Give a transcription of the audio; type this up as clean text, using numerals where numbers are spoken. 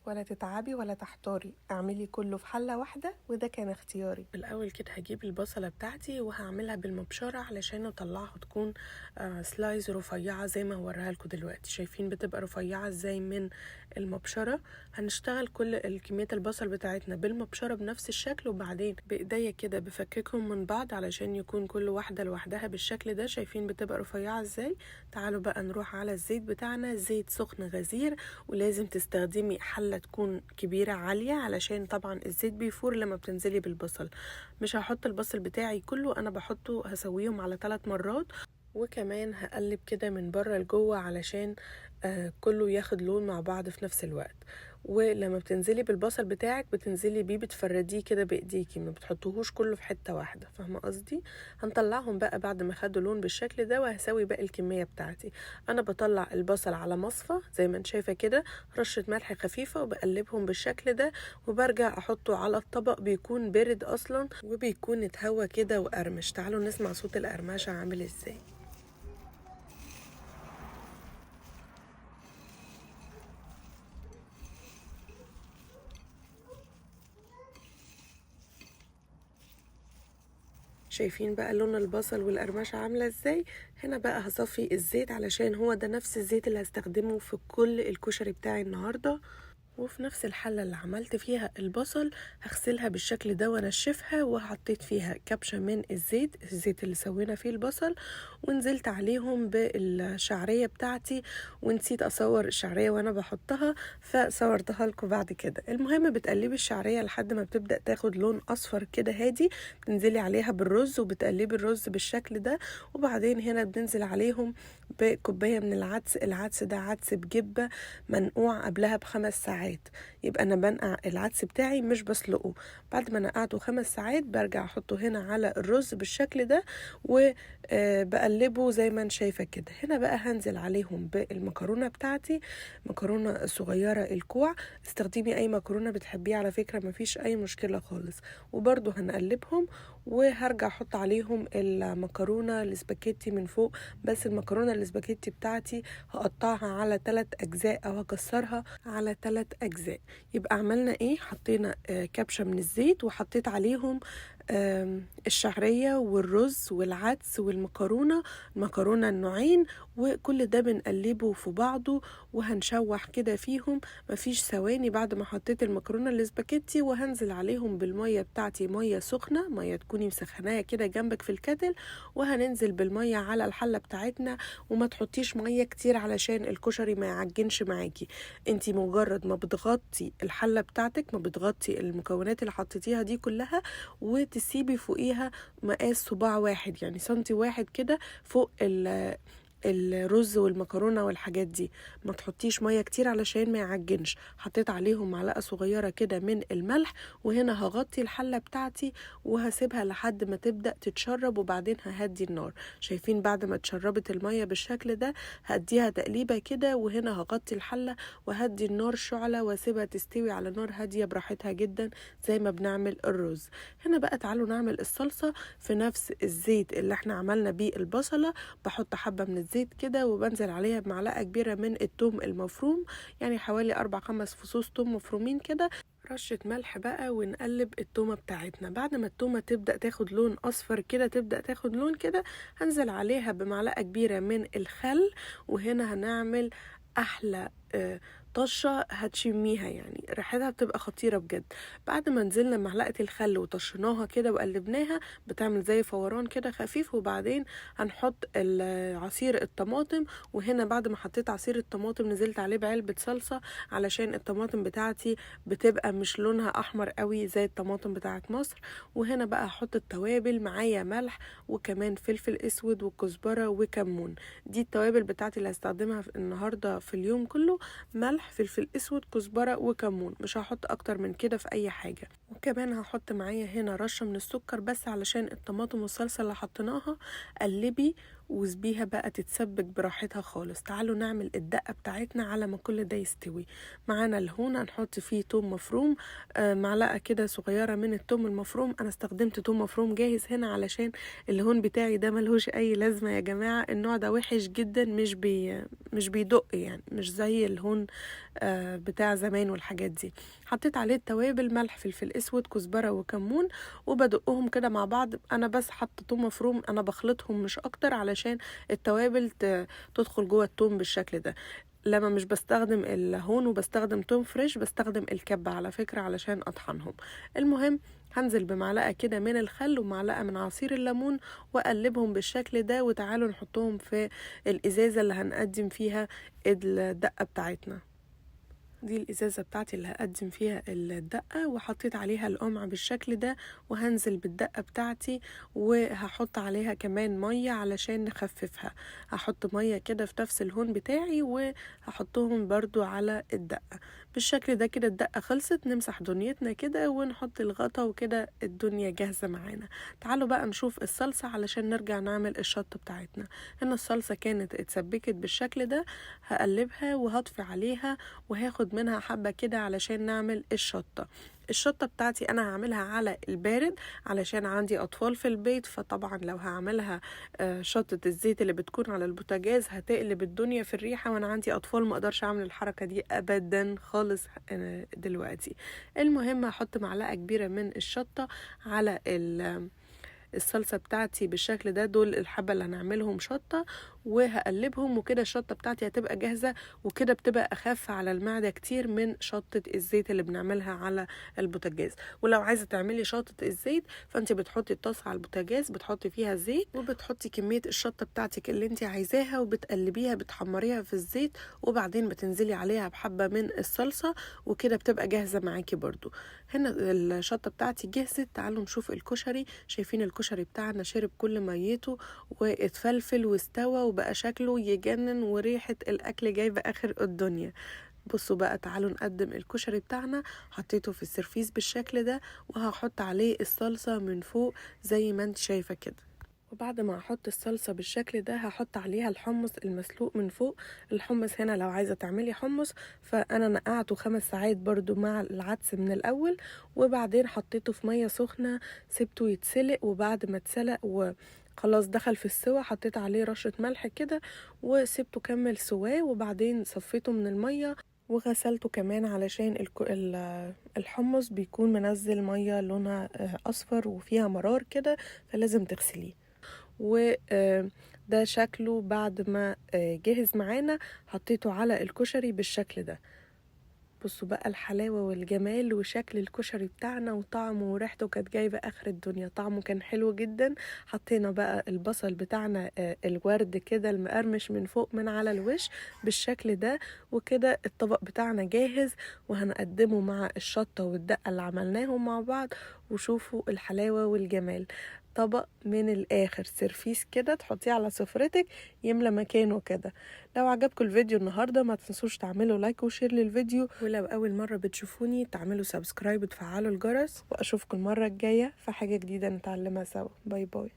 ولا تتعبي ولا تحتاري، اعملي كله في حلة واحدة وده كان اختياري. بالاول كده هجيب البصله بتاعتي وهعملها بالمبشره علشان اطلعها تكون سلايز رفيعه زي ما هوريها لكم دلوقتي. شايفين بتبقى رفيعه ازاي من المبشره؟ هنشتغل كل كميه البصل بتاعتنا بالمبشره بنفس الشكل، وبعدين بايديا كده بفككهم من بعض علشان يكون كل واحده لوحدها بالشكل ده. شايفين بتبقى رفيعه ازاي؟ تعالوا بقى نروح على الزيت بتاعنا. زيت سخن غزير، ولازم تستخدمي حله تكون كبيره عاليه علشان طبعا الزيت بيفور لما بتنزلي بالبصل. مش هحط البصل بتاعي كله، انا بحطه هسويهم على 3 مرات، وكمان هقلب كده من بره لجوه علشان كله ياخد لون مع بعض في نفس الوقت. ولما بتنزلي بالبصل بتاعك بتنزلي بيه بتفرديه كده بايديكي، ما بتحطوهوش كله في حته واحده، فاهمه قصدي؟ هنطلعهم بقى بعد ما خدوا لون بالشكل ده، وهسوي باقي الكميه بتاعتي. انا بطلع البصل على مصفى زي ما انت شايفه كده، رشه ملح خفيفه، وبقلبهم بالشكل ده، وبرجع احطه على الطبق. بيكون برد اصلا وبيكون اتهوى كده وقرمش. تعالوا نسمع صوت القرمشه عامل ازاي. شايفين بقى لون البصل والقرمشة عاملة ازاي؟ هنا بقى هصفي الزيت علشان هو ده نفس الزيت اللي هستخدمه في كل الكشري بتاعي النهاردة. وفي نفس الحلة اللي عملت فيها البصل هغسلها بالشكل ده وانشفها، وحطيت فيها كبشة من الزيت اللي سوينا فيه البصل، ونزلت عليهم بالشعرية بتاعتي. ونسيت اصور الشعرية وانا بحطها، فصورتها لكم بعد كده. المهم بتقلبي الشعرية لحد ما بتبدأ تاخد لون اصفر كده هادي، بتنزلي عليها بالرز وبتقلبي الرز بالشكل ده. وبعدين هنا بننزل عليهم بكوباية من العدس ده عدس بجبة منقوع قبلها ب5 ساعات. يبقى انا بنقع العدس بتاعي مش بسلقه. بعد ما نقعته 5 ساعات برجع احطه هنا على الرز بالشكل ده، وبقلبه زي ما انت شايفه كده. هنا بقى هنزل عليهم بالمكرونه بتاعتي، مكرونه صغيره الكوع. استخدمي اي مكرونه بتحبيها على فكره، مفيش اي مشكله خالص. وبرده هنقلبهم، وهرجع احط عليهم المكرونه الاسباجيتي من فوق. بس المكرونه الاسباجيتي بتاعتي هقطعها على 3 اجزاء او هكسرها على 3 اجزاء. يبقى عملنا ايه؟ حطينا كبشة من الزيت، وحطيت عليهم الشعرية والرز والعدس والمكرونة، المكرونة النوعين، وكل ده بنقلبه في بعضه وهنشوح كده فيهم مفيش ثواني. بعد ما حطيت المكرونة الاسباجيتي وهنزل عليهم بالمية بتاعتي، مية سخنة، مية تكوني مسخناها كده جنبك في الكتل، وهننزل بالمية على الحلة بتاعتنا. وما تحطيش مية كتير علشان الكشري ما يعجنش معاكي. انتي مجرد ما بتغطي الحلة بتاعتك، ما بتغطي المكونات اللي حطيتيها دي كلها، وتسيبي فوقيها مقاس صباع واحد، يعني سنتي واحد كده فوق الرز والمكرونه والحاجات دي. ما تحطيش ميه كتير علشان ما يعجنش. حطيت عليهم معلقه صغيره كده من الملح، وهنا هغطي الحله بتاعتي وهسيبها لحد ما تبدا تتشرب، وبعدين ههدي النار. شايفين بعد ما اتشربت الميه بالشكل ده هديها تقليبه كده، وهنا هغطي الحله وهدي النار شعله واسيبها تستوي على نار هاديه براحتها جدا زي ما بنعمل الرز. هنا بقى تعالوا نعمل الصلصه في نفس الزيت اللي احنا عملنا بيه البصله. بحط حبه من الزيت كده، وبنزل عليها بمعلقه كبيره من الثوم المفروم، يعني حوالي 4-5 فصوص ثوم مفرومين كده، رشة ملح بقى، ونقلب التومة بتاعتنا. بعد ما التومة تبدأ تاخد لون أصفر كده، تبدأ تاخد لون كده، هنزل عليها بمعلقة كبيرة من الخل. وهنا هنعمل أحلى طشة هتشميها، يعني ريحتها بتبقى خطيرة بجد. بعد ما نزلنا معلقة الخل وطشناها كده وقلبناها، بتعمل زي فوران كده خفيف. وبعدين هنحط عصير الطماطم. وهنا بعد ما حطيت عصير الطماطم نزلت عليه بعلبة صلصة، علشان الطماطم بتاعتي بتبقى مش لونها احمر قوي زي الطماطم بتاعت مصر. وهنا بقى هحط التوابل معايا، ملح وكمان فلفل اسود وكزبرة وكمون. دي التوابل بتاعتي اللي هستخدمها النهاردة في اليوم كله، ملح فلفل اسود كزبرة وكمون، مش هحط اكتر من كده في اي حاجة. وكمان هحط معايا هنا رشة من السكر بس علشان الطماطم والصلصة اللي حطيناها. قلبي وسبيها بقى تتسبك براحتها خالص. تعالوا نعمل الدقة بتاعتنا على ما كل ده يستوي. معانا الهون هنحط فيه توم مفروم، معلقة كده صغيرة من التوم المفروم. انا استخدمت توم مفروم جاهز هنا علشان الهون بتاعي ده ملهوش اي لازمة يا جماعة. النوع ده وحش جدا، مش بيدق، يعني مش زي الهون بتاع زمان والحاجات دي. حطيت عليه التوابل، ملح، فلفل اسود، كزبره وكمون، وبدقهم كده مع بعض. انا بس حاطه توم مفروم، انا بخلطهم مش اكتر علشان التوابل تدخل جوه التوم بالشكل ده. لما مش بستخدم الهون وبستخدم توم فريش، بستخدم الكبة على فكرة علشان اطحنهم. المهم هنزل بمعلقة كده من الخل ومعلقة من عصير الليمون واقلبهم بالشكل ده، وتعالوا نحطهم في الازازة اللي هنقدم فيها الدقة بتاعتنا. دي الازازة بتاعتي اللي هقدم فيها الدقة، وحطيت عليها القمع بالشكل ده، وهنزل بالدقة بتاعتي وهحط عليها كمان مية علشان نخففها. هحط مية كده في نفس الهون بتاعي وهحطهم برضو على الدقة بالشكل ده. كده الدقة خلصت، نمسح دنيتنا كده ونحط الغطا، وكده الدنيا جاهزة معانا. تعالوا بقى نشوف الصلصة علشان نرجع نعمل الشطة بتاعتنا. هنا الصلصة كانت اتسبكت بالشكل ده، هقلبها وهطفي عليها وهاخد منها حبة كده علشان نعمل الشطة. الشطة بتاعتي انا هعملها على البارد علشان عندي اطفال في البيت، فطبعا لو هعملها شطة الزيت اللي بتكون على البوتاجاز هتقلب الدنيا في الريحة، وانا عندي اطفال ما اقدرش اعمل الحركة دي ابدا خالص دلوقتي. المهم هحط معلقة كبيرة من الشطة على الصلصة بتاعتي بالشكل ده. دول الحبة اللي هنعملهم شطة، وهقلبهم، وكده الشطة بتاعتي هتبقى جاهزة، وكده بتبقى أخف على المعدة كتير من شطة الزيت اللي بنعملها على البوتاجاز. ولو عايزة تعملي شطة الزيت فانت بتحطي الطاسة على البوتاجاز، بتحطي فيها زيت، وبتحطي كمية الشطة بتاعتك اللي انت عايزاها، وبتقلبيها، بتحمريها في الزيت، وبعدين بتنزلي عليها بحبة من الصلصة، وكده بتبقى جاهزة معاكي برضو. هنا الشطة بتاعتي جهزت. تعالوا نشوف الكشري. شايفين الكشري بتاعنا شرب كل ميته واتفلفل واستوى وبقى شكله يجنن، وريحة الأكل جايبة آخر الدنيا. بصوا بقى، تعالوا نقدم الكشري بتاعنا. حطيته في السرفيس بالشكل ده، وهحط عليه الصلصة من فوق زي ما انت شايفة كده. وبعد ما احط الصلصة بالشكل ده هحط عليها الحمص المسلوق من فوق. الحمص هنا لو عايزة تعملي حمص فانا نقعته 5 ساعات برضو مع العدس من الاول، وبعدين حطيته في مية سخنة، سبته يتسلق، وبعد ما اتسلق خلاص دخل في السوا، حطيت عليه رشة ملح كده وسبته كمل سواه، وبعدين صفيته من المية وغسلته كمان علشان الحمص بيكون منزل مية لونها اصفر وفيها مرار كده، فلازم تغسليه. وده شكله بعد ما جهز معانا. حطيته على الكشري بالشكل ده. بصوا بقى الحلاوة والجمال وشكل الكشري بتاعنا، وطعمه وريحته كانت جايبة آخر الدنيا. طعمه كان حلو جدا. حطينا بقى البصل بتاعنا الورد كده المقرمش من فوق من على الوش بالشكل ده، وكده الطبق بتاعنا جاهز، وهنقدمه مع الشطة والدقة اللي عملناهم مع بعض. وشوفوا الحلاوة والجمال. طبق من الآخر، سيرفيس كده تحطيه على سفرتك يملى مكانه كده. لو عجبكم الفيديو النهاردة ما تنسوش تعملوا لايك وشير للفيديو، ولو أول مرة بتشوفوني تعملوا سبسكرايب وتفعلوا الجرس، وأشوفكم المرة الجاية في حاجة جديدة نتعلمها سوا. باي باي.